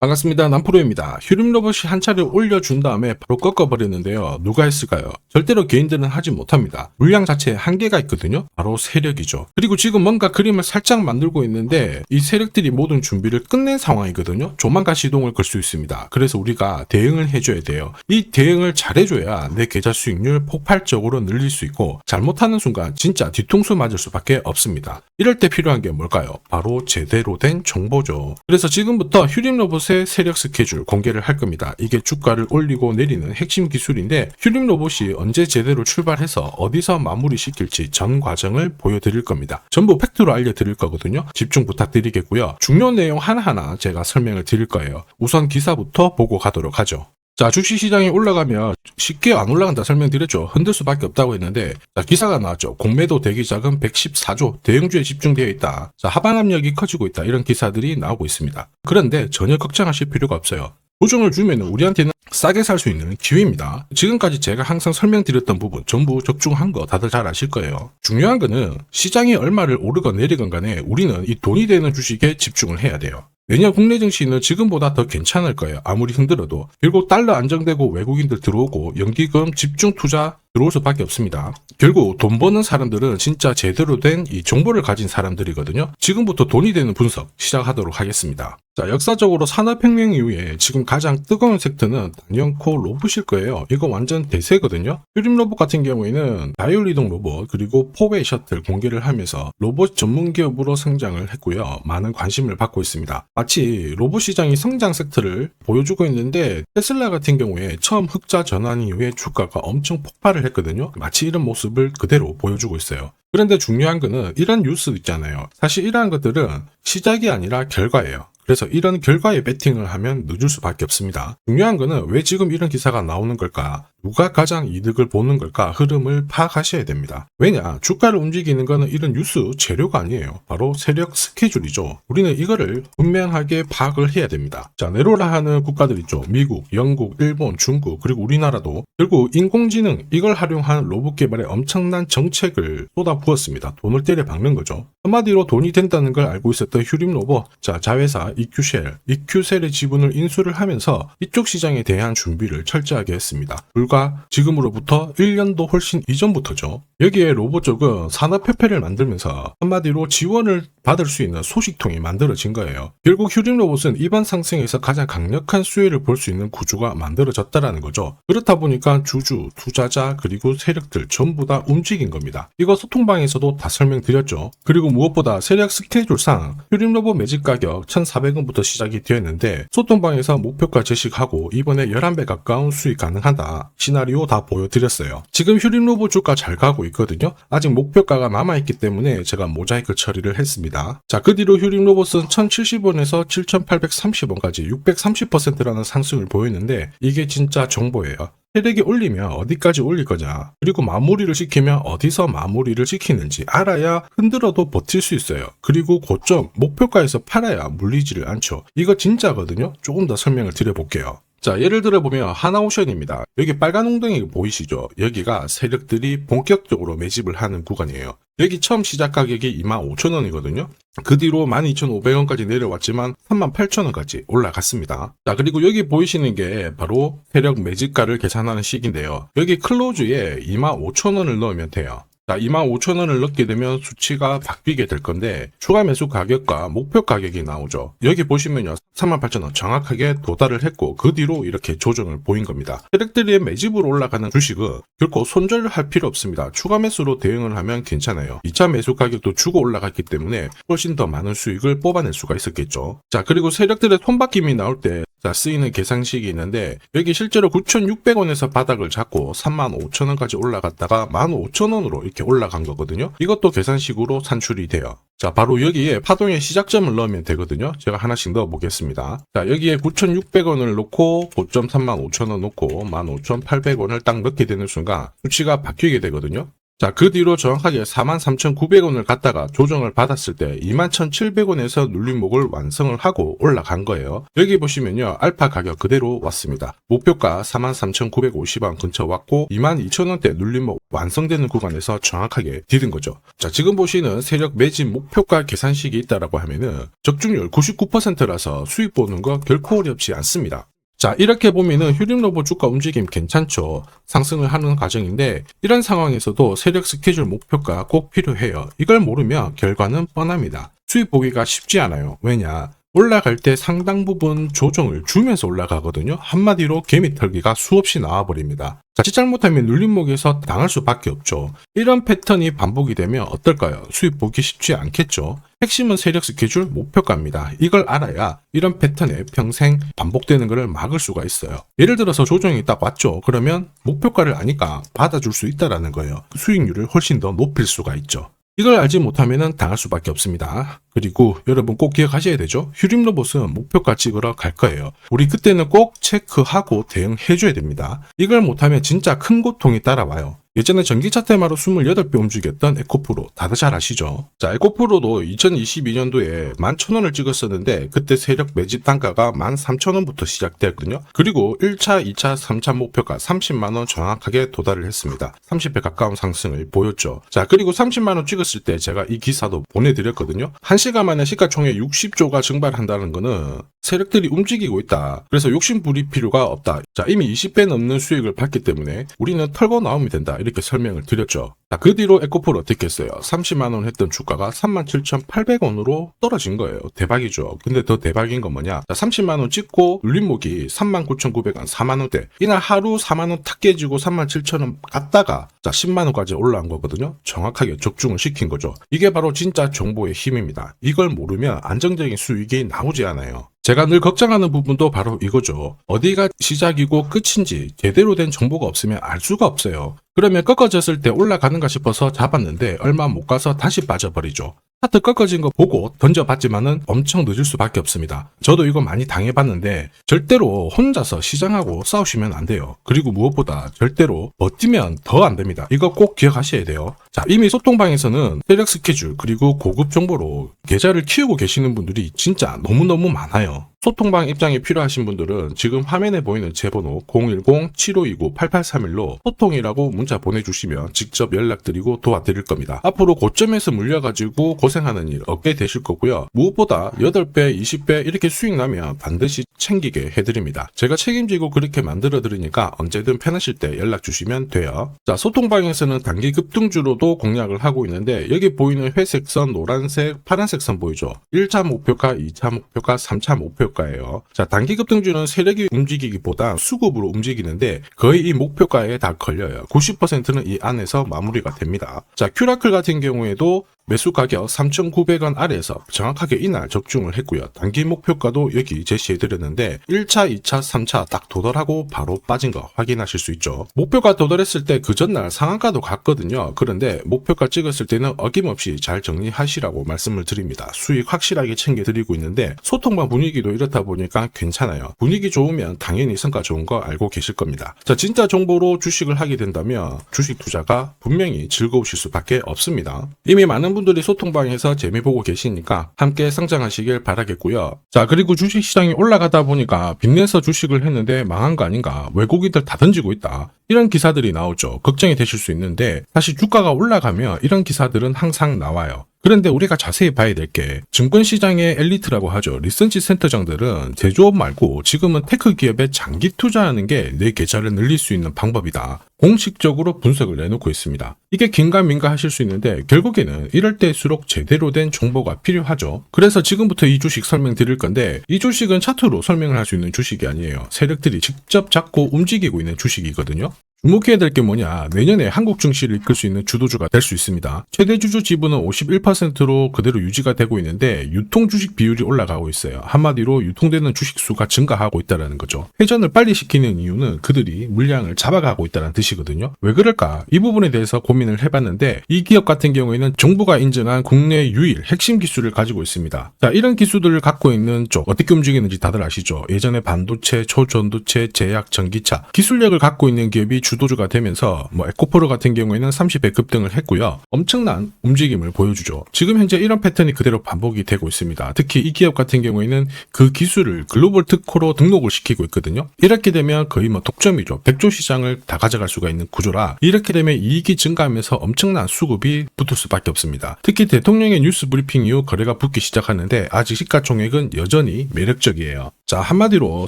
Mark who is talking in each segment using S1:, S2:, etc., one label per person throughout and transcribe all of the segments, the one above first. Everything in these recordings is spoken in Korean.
S1: 반갑습니다. 남프로입니다. 휴림 로봇이 한 차례 올려준 다음에 바로 꺾어버리는데요. 누가 했을까요? 절대로 개인들은 하지 못합니다. 물량 자체에 한계가 있거든요. 바로 세력이죠. 그리고 지금 뭔가 그림을 살짝 만들고 있는데 이 세력들이 모든 준비를 끝낸 상황이거든요. 조만간 시동을 걸 수 있습니다. 그래서 우리가 대응을 해줘야 돼요. 이 대응을 잘해줘야 내 계좌 수익률 폭발적으로 늘릴 수 있고, 잘못하는 순간 진짜 뒤통수 맞을 수밖에 없습니다. 이럴 때 필요한 게 뭘까요? 바로 제대로 된 정보죠. 그래서 지금부터 휴림 로봇의 세력 스케줄 공개를 할 겁니다. 이게 주가를 올리고 내리는 핵심 기술인데, 휴림 로봇이 언제 제대로 출발해서 어디서 마무리 시킬지 전 과정을 보여드릴 겁니다. 전부 팩트로 알려드릴 거거든요. 집중 부탁드리겠고요. 중요 내용 하나하나 제가 설명을 드릴 거예요. 우선 기사부터 보고 가도록 하죠. 자, 주식시장이 올라가면 쉽게 안 올라간다 설명드렸죠. 흔들 수밖에 없다고 했는데, 자, 기사가 나왔죠. 공매도 대기자금 114조, 대형주에 집중되어 있다. 자, 하방 압력이 커지고 있다. 이런 기사들이 나오고 있습니다. 그런데 전혀 걱정하실 필요가 없어요. 보증을 주면 우리한테는 싸게 살 수 있는 기회입니다. 지금까지 제가 항상 설명드렸던 부분 전부 적중한 거 다들 잘 아실 거예요. 중요한 거는 시장이 얼마를 오르건 내리건 간에 우리는 이 돈이 되는 주식에 집중을 해야 돼요. 내년 국내 증시는 지금보다 더 괜찮을 거예요. 아무리 힘들어도. 결국 달러 안정되고 외국인들 들어오고 연기금 집중 투자 들어올 수밖에 없습니다. 결국 돈 버는 사람들은 진짜 제대로 된 이 정보를 가진 사람들이거든요. 지금부터 돈이 되는 분석 시작하도록 하겠습니다. 자, 역사적으로 산업혁명 이후에 지금 가장 뜨거운 섹터는 단연코 로봇일 거예요. 이거 완전 대세거든요. 휴림 로봇 같은 경우에는 자율이동 로봇 그리고 포웨이 셔틀 공개를 하면서 로봇 전문 기업으로 성장을 했고요. 많은 관심을 받고 있습니다. 마치 로봇 시장이 성장 섹터를 보여주고 있는데, 테슬라 같은 경우에 처음 흑자 전환 이후에 주가가 엄청 폭발을 했거든요. 마치 이런 모습을 그대로 보여주고 있어요. 그런데 중요한 거는 이런 뉴스 있잖아요. 사실 이러한 것들은 시작이 아니라 결과예요. 그래서 이런 결과에 베팅을 하면 늦을 수밖에 없습니다. 중요한 거는 왜 지금 이런 기사가 나오는 걸까? 누가 가장 이득을 보는 걸까? 흐름을 파악하셔야 됩니다. 왜냐? 주가를 움직이는 거는 이런 뉴스 재료가 아니에요. 바로 세력 스케줄이죠. 우리는 이거를 분명하게 파악을 해야 됩니다. 자, 내로라 하는 국가들 있죠. 미국, 영국, 일본, 중국, 그리고 우리나라도 결국 인공지능 이걸 활용한 로봇 개발에 엄청난 정책을 쏟아부었습니다. 돈을 때려 박는 거죠. 한마디로 돈이 된다는 걸 알고 있었던 휴림 로봇, 자, 자회사 이큐셀의 지분을 인수를 하면서 이쪽 시장에 대한 준비를 철저하게 했습니다. 불과 지금으로부터 1년도 훨씬 이전부터죠. 여기에 로봇 쪽은 산업협회를 만들면서 한마디로 지원을 받을 수 있는 소식통이 만들어진 거예요. 결국 휴림 로봇은 이번 상승에서 가장 강력한 수혜를 볼 수 있는 구조가 만들어졌다라는 거죠. 그렇다 보니까 주주, 투자자, 그리고 세력들 전부 다 움직인 겁니다. 이거 소통방에서도 다 설명드렸죠. 그리고 무엇보다 세력 스케줄상 휴림 로봇 매집 가격 1,400원부터 시작이 되었는데, 소통방에서 목표가 제시하고 이번에 11배 가까운 수익 가능하다 시나리오 다 보여드렸어요. 지금 휴림 로봇 주가 잘 가고 있거든요. 아직 목표가가 남아있기 때문에 제가 모자이크 처리를 했습니다. 자, 그 뒤로 휴림 로봇은 1,070원에서 7,830원까지 630%라는 상승을 보였는데, 이게 진짜 정보예요. 세력이 올리면 어디까지 올릴 거냐, 그리고 마무리를 시키면 어디서 마무리를 시키는지 알아야 흔들어도 버틸 수 있어요. 그리고 고점 목표가에서 팔아야 물리지를 않죠. 이거 진짜거든요. 조금 더 설명을 드려볼게요. 자, 예를 들어 보면 하나오션입니다. 여기 빨간 웅덩이 보이시죠? 여기가 세력들이 본격적으로 매집을 하는 구간이에요. 여기 처음 시작 가격이 25,000원이거든요. 그 뒤로 12,500원까지 내려왔지만 38,000원까지 올라갔습니다. 자, 그리고 여기 보이시는 게 바로 세력 매집가를 계산하는 식인데요. 여기 클로즈에 25,000원을 넣으면 돼요. 자, 25,000원을 넣게 되면 수치가 바뀌게 될 건데, 추가 매수 가격과 목표 가격이 나오죠. 여기 보시면요, 38,000원 정확하게 도달을 했고, 그 뒤로 이렇게 조정을 보인 겁니다. 세력들의 매집으로 올라가는 주식은 결코 손절을 할 필요 없습니다. 추가 매수로 대응을 하면 괜찮아요. 2차 매수 가격도 주고 올라갔기 때문에 훨씬 더 많은 수익을 뽑아낼 수가 있었겠죠. 자, 그리고 세력들의 손바뀜이 나올 때 쓰이는 계산식이 있는데, 여기 실제로 9,600원에서 바닥을 잡고 35,000원까지 올라갔다가 15,000원으로 이렇게 올라간 거거든요. 이것도 계산식으로 산출이 돼요. 자, 바로 여기에 파동의 시작점을 넣으면 되거든요. 제가 하나씩 넣어 보겠습니다. 자, 여기에 9,600원을 넣고 고점 35,000원 넣고 15,800원을 딱 넣게 되는 순간 수치가 바뀌게 되거든요. 자, 그 뒤로 정확하게 43,900원을 갖다가 조정을 받았을 때 21,700원에서 눌림목을 완성을 하고 올라간 거예요. 여기 보시면요, 알파 가격 그대로 왔습니다. 목표가 43,950원 근처 왔고 22,000원대 눌림목 완성되는 구간에서 정확하게 디딘 거죠. 자, 지금 보시는 세력 매집 목표가 계산식이 있다라고 하면은 적중률 99%라서 수익 보는 거 결코 어렵지 않습니다. 자, 이렇게 보면은 휴림로봇 주가 움직임 괜찮죠. 상승을 하는 과정인데 이런 상황에서도 세력 스케줄 목표가 꼭 필요해요. 이걸 모르면 결과는 뻔합니다. 수익 보기가 쉽지 않아요. 왜냐? 올라갈 때 상당 부분 조정을 주면서 올라가거든요. 한마디로 개미 털기가 수없이 나와버립니다. 자칫 잘못하면 눌림목에서 당할 수밖에 없죠. 이런 패턴이 반복이 되면 어떨까요? 수익 보기 쉽지 않겠죠. 핵심은 세력 스케줄 목표가입니다. 이걸 알아야 이런 패턴에 평생 반복되는 것을 막을 수가 있어요. 예를 들어서 조정이 딱 왔죠. 그러면 목표가를 아니까 받아줄 수 있다라는 거예요. 수익률을 훨씬 더 높일 수가 있죠. 이걸 알지 못하면 당할 수밖에 없습니다. 그리고 여러분 꼭 기억하셔야 되죠. 휴림로봇은 목표가 찍으러 갈 거예요. 우리 그때는 꼭 체크하고 대응해줘야 됩니다. 이걸 못하면 진짜 큰 고통이 따라와요. 예전에 전기차 테마로 28배 움직였던 에코프로 다들 잘 아시죠? 자, 에코프로도 2022년도에 11,000원을 찍었었는데 그때 세력 매집 단가가 13,000원부터 시작되었거든요. 그리고 1차, 2차, 3차 목표가 30만원 정확하게 도달을 했습니다. 30배 가까운 상승을 보였죠. 자, 그리고 30만원 찍었을 때 제가 이 기사도 보내드렸거든요. 1시간 만에 시가총액 60조가 증발한다는 거는 세력들이 움직이고 있다. 그래서 욕심 부릴 필요가 없다. 자, 이미 20배 넘는 수익을 봤기 때문에 우리는 털고 나오면 된다. 이렇게 설명을 드렸죠. 자, 그 뒤로 에코프로 어떻게 했어요? 30만원 했던 주가가 37,800원으로 떨어진 거예요. 대박이죠. 근데 더 대박인 건 뭐냐? 자, 30만원 찍고 눌림목이 39,900원, 4만원대. 이날 하루 4만원 탁 깨지고 37,000원 갔다가 자, 10만원까지 올라온 거거든요. 정확하게 적중을 시킨 거죠. 이게 바로 진짜 정보의 힘입니다. 이걸 모르면 안정적인 수익이 나오지 않아요. 제가 늘 걱정하는 부분도 바로 이거죠. 어디가 시작이고 끝인지 제대로 된 정보가 없으면 알 수가 없어요. 그러면 꺾어졌을 때 올라가는가 싶어서 잡았는데 얼마 못 가서 다시 빠져버리죠. 차트 꺾어진 거 보고 던져봤지만은 엄청 늦을 수밖에 없습니다. 저도 이거 많이 당해봤는데 절대로 혼자서 시장하고 싸우시면 안 돼요. 그리고 무엇보다 절대로 버티면 더 안 됩니다. 이거 꼭 기억하셔야 돼요. 자, 이미 소통방에서는 세력 스케줄 그리고 고급 정보로 계좌를 키우고 계시는 분들이 진짜 너무너무 많아요. 소통방 입장이 필요하신 분들은 지금 화면에 보이는 제 번호 010-7529-8831로 소통이라고 문자 보내주시면 직접 연락드리고 도와드릴 겁니다. 앞으로 고점에서 물려가지고 고생하는 일 없게 되실 거고요. 무엇보다 8배, 20배 이렇게 수익 나면 반드시 챙기게 해드립니다. 제가 책임지고 그렇게 만들어드리니까 언제든 편하실 때 연락 주시면 돼요. 자, 소통방에서는 단기 급등주로도 공략을 하고 있는데 여기 보이는 회색 선, 노란색, 파란색 선 보이죠? 1차 목표가, 2차 목표가, 3차 목표가예요. 자, 단기 급등주는 세력이 움직이기보다 수급으로 움직이는데 거의 이 목표가에 다 걸려요. 90%는 이 안에서 마무리가 됩니다. 자, 큐라클 같은 경우에도 매수 가격 3,900원 아래에서 정확하게 이날 적중을 했고요. 단기 목표가도 여기 제시해드렸는데 1차, 2차, 3차 딱 도달하고 바로 빠진 거 확인하실 수 있죠. 목표가 도달했을 때 그 전날 상한가도 갔거든요. 그런데 목표가 찍었을 때는 어김없이 잘 정리하시라고 말씀을 드립니다. 수익 확실하게 챙겨드리고 있는데 소통방 분위기도 이렇다 보니까 괜찮아요. 분위기 좋으면 당연히 성과 좋은 거 알고 계실 겁니다. 자, 진짜 정보로 주식을 하게 된다면 주식 투자가 분명히 즐거우실 수밖에 없습니다. 이미 많은 분들이 소통방에서 재미 보고 계시니까 함께 성장하시길 바라겠고요. 자, 그리고 주식시장이 올라가다 보니까 빚내서 주식을 했는데 망한 거 아닌가, 외국인들 다 던지고 있다, 이런 기사들이 나오죠. 걱정이 되실 수 있는데 사실 주가가 올라가면 이런 기사들은 항상 나와요. 그런데 우리가 자세히 봐야 될 게 증권시장의 엘리트라고 하죠. 리서치 센터장들은 제조업 말고 지금은 테크 기업에 장기 투자하는 게 내 계좌를 늘릴 수 있는 방법이다. 공식적으로 분석을 내놓고 있습니다. 이게 긴가민가 하실 수 있는데 결국에는 이럴 때일수록 제대로 된 정보가 필요하죠. 그래서 지금부터 이 주식 설명드릴 건데 이 주식은 차트로 설명을 할 수 있는 주식이 아니에요. 세력들이 직접 잡고 움직이고 있는 주식이거든요. 주목해야 될 게 뭐냐, 내년에 한국 증시를 이끌 수 있는 주도주가 될 수 있습니다. 최대 주주 지분은 51%로 그대로 유지가 되고 있는데 유통 주식 비율이 올라가고 있어요. 한마디로 유통되는 주식 수가 증가하고 있다는 거죠. 회전을 빨리 시키는 이유는 그들이 물량을 잡아가고 있다는 뜻이거든요. 왜 그럴까? 이 부분에 대해서 고민을 해봤는데 이 기업 같은 경우에는 정부가 인정한 국내 유일 핵심 기술을 가지고 있습니다. 자, 이런 기술들을 갖고 있는 쪽 어떻게 움직이는지 다들 아시죠? 예전에 반도체, 초전도체, 제약, 전기차 기술력을 갖고 있는 기업이 주도주가 되면서 에코프로 같은 경우에는 30배 급등을 했고요. 엄청난 움직임을 보여주죠. 지금 현재 이런 패턴이 그대로 반복이 되고 있습니다. 특히 이 기업 같은 경우에는 그 기술을 글로벌 특허로 등록을 시키고 있거든요. 이렇게 되면 거의 독점이죠. 100조 시장을 다 가져갈 수가 있는 구조라 이렇게 되면 이익이 증가하면서 엄청난 수급이 붙을 수밖에 없습니다. 특히 대통령의 뉴스 브리핑 이후 거래가 붙기 시작하는데 아직 시가총액은 여전히 매력적이에요. 자, 한마디로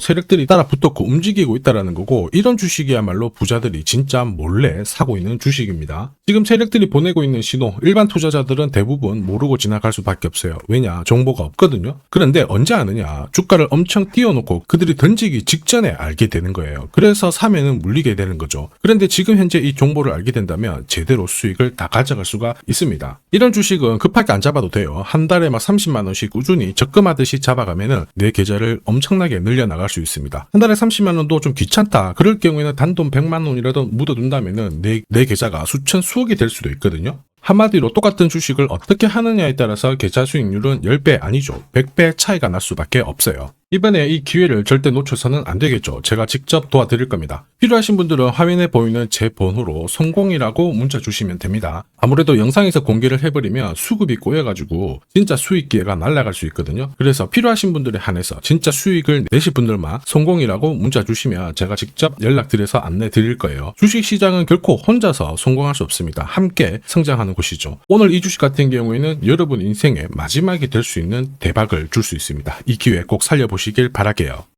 S1: 세력들이 따라 붙었고 움직이고 있다라는 거고, 이런 주식이야말로 부자들이 진짜 몰래 사고 있는 주식입니다. 지금 세력들이 보내고 있는 신호, 일반 투자자들은 대부분 모르고 지나갈 수밖에 없어요. 왜냐? 정보가 없거든요. 그런데 언제 아느냐? 주가를 엄청 띄워놓고 그들이 던지기 직전에 알게 되는 거예요. 그래서 사면은 물리게 되는 거죠. 그런데 지금 현재 이 정보를 알게 된다면 제대로 수익을 다 가져갈 수가 있습니다. 이런 주식은 급하게 안 잡아도 돼요. 한 달에 30만 원씩 꾸준히 적금하듯이 잡아가면은 내 계좌를 엄청나게 늘려나갈 수 있습니다. 한 달에 30만 원도 좀 귀찮다. 그럴 경우에는 단돈 100만 원이라도 묻어둔다면은 내 계좌가 수천 수억이 될 수도 있거든요. 한마디로 똑같은 주식을 어떻게 하느냐에 따라서 계좌 수익률은 10배 아니죠. 100배 차이가 날 수밖에 없어요. 이번에 이 기회를 절대 놓쳐서는 안 되겠죠. 제가 직접 도와드릴 겁니다. 필요하신 분들은 화면에 보이는 제 번호로 성공이라고 문자 주시면 됩니다. 아무래도 영상에서 공개를 해버리면 수급이 꼬여가지고 진짜 수익 기회가 날아갈 수 있거든요. 그래서 필요하신 분들에 한해서 진짜 수익을 내실 분들만 성공이라고 문자 주시면 제가 직접 연락드려서 안내 드릴 거예요. 주식시장은 결코 혼자서 성공할 수 없습니다. 함께 성장하는 곳이죠. 오늘 이 주식 같은 경우에는 여러분 인생의 마지막이 될 수 있는 대박을 줄 수 있습니다. 이 기회 꼭 살려보시길 바랄게요.